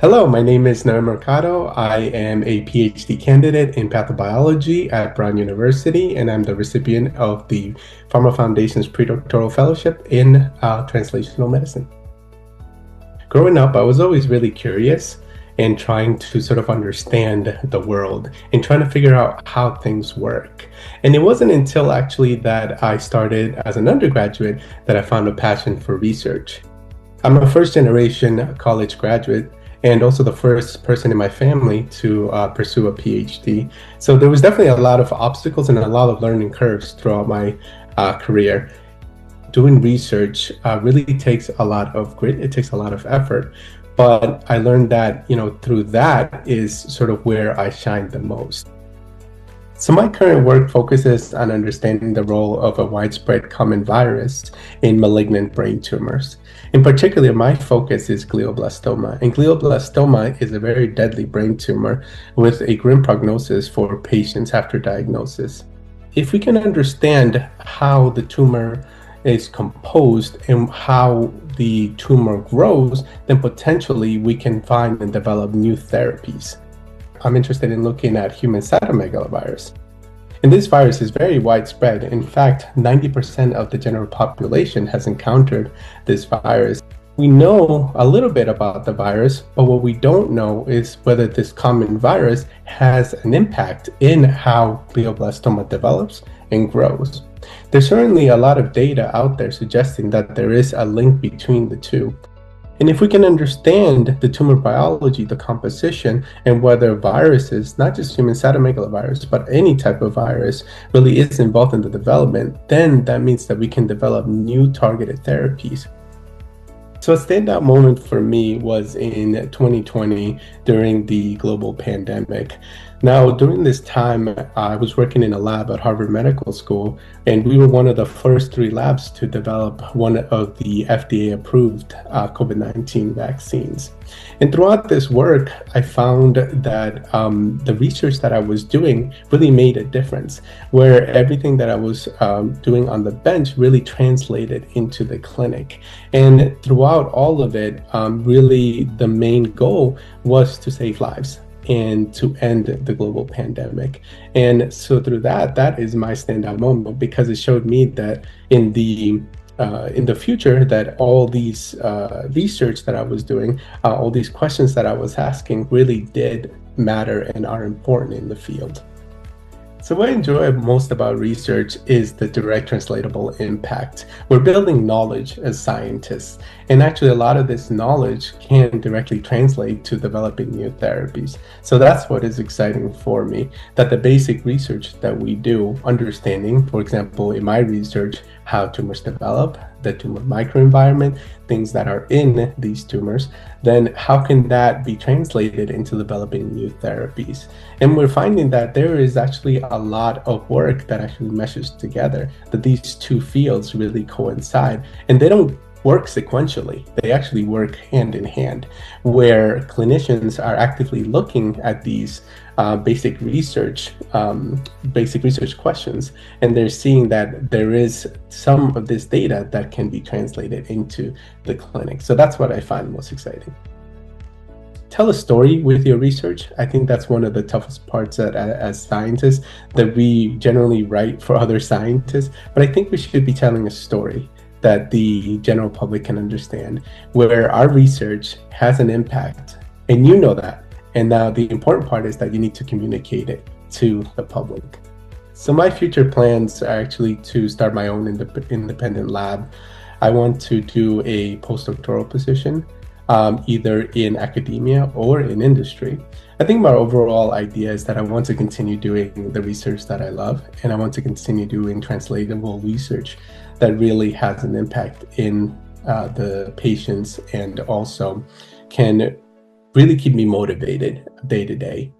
Hello, my name is Noe Mercado. I am a PhD candidate in pathobiology at Brown University, and I'm the recipient of the PhRMA Foundation's Predoctoral Fellowship in Translational Medicine. Growing up, I was always really curious and trying to sort of understand the world and trying to figure out how things work. And it wasn't until actually that I started as an undergraduate that I found a passion for research. I'm a first-generation college graduate and also the first person in my family to pursue a PhD. So there was definitely a lot of obstacles and a lot of learning curves throughout my career. Doing research really takes a lot of grit, it takes a lot of effort, but I learned that, through that is sort of where I shine the most. So my current work focuses on understanding the role of a widespread common virus in malignant brain tumors. In particular, my focus is glioblastoma, and glioblastoma is a very deadly brain tumor with a grim prognosis for patients after diagnosis. If we can understand how the tumor is composed and how the tumor grows, then potentially we can find and develop new therapies. I'm interested in looking at human cytomegalovirus. And this virus is very widespread. In fact, 90% of the general population has encountered this virus. We know a little bit about the virus, but what we don't know is whether this common virus has an impact in how glioblastoma develops and grows. There's certainly a lot of data out there suggesting that there is a link between the two. And if we can understand the tumor biology, the composition, and whether viruses, not just human cytomegalovirus, but any type of virus really is involved in the development, then that means that we can develop new targeted therapies. So a standout moment for me was in 2020 during the global pandemic. Now, during this time, I was working in a lab at Harvard Medical School, and we were one of the first 3 labs to develop one of the FDA-approved COVID-19 vaccines. And throughout this work, I found that the research that I was doing really made a difference, where everything that I was doing on the bench really translated into the clinic. And throughout all of it, really the main goal was to save lives and to end the global pandemic. And so through that is my standout moment, because it showed me that in the future, that all these research that I was doing, all these questions that I was asking really did matter and are important in the field. So what I enjoy most about research is the direct translatable impact. We're building knowledge as scientists, and actually a lot of this knowledge can directly translate to developing new therapies. So that's what is exciting for me, that the basic research that we do, understanding, for example, in my research, how tumors develop, the tumor microenvironment, things that are in these tumors, then how can that be translated into developing new therapies? And we're finding that there is actually a lot of work that actually meshes together, that these two fields really coincide, and they don't work sequentially. They actually work hand in hand, where clinicians are actively looking at these basic research questions, and they're seeing that there is some of this data that can be translated into the clinic. So that's what I find most exciting. Tell a story with your research. I think that's one of the toughest parts as scientists, that we generally write for other scientists, but I think we should be telling a story that the general public can understand, where our research has an impact, and you know that. And now the important part is that you need to communicate it to the public. So my future plans are actually to start my own independent lab. I want to do a postdoctoral position, either in academia or in industry. I think my overall idea is that I want to continue doing the research that I love, and I want to continue doing translatable research that really has an impact in the patients, and also can really keep me motivated day to day.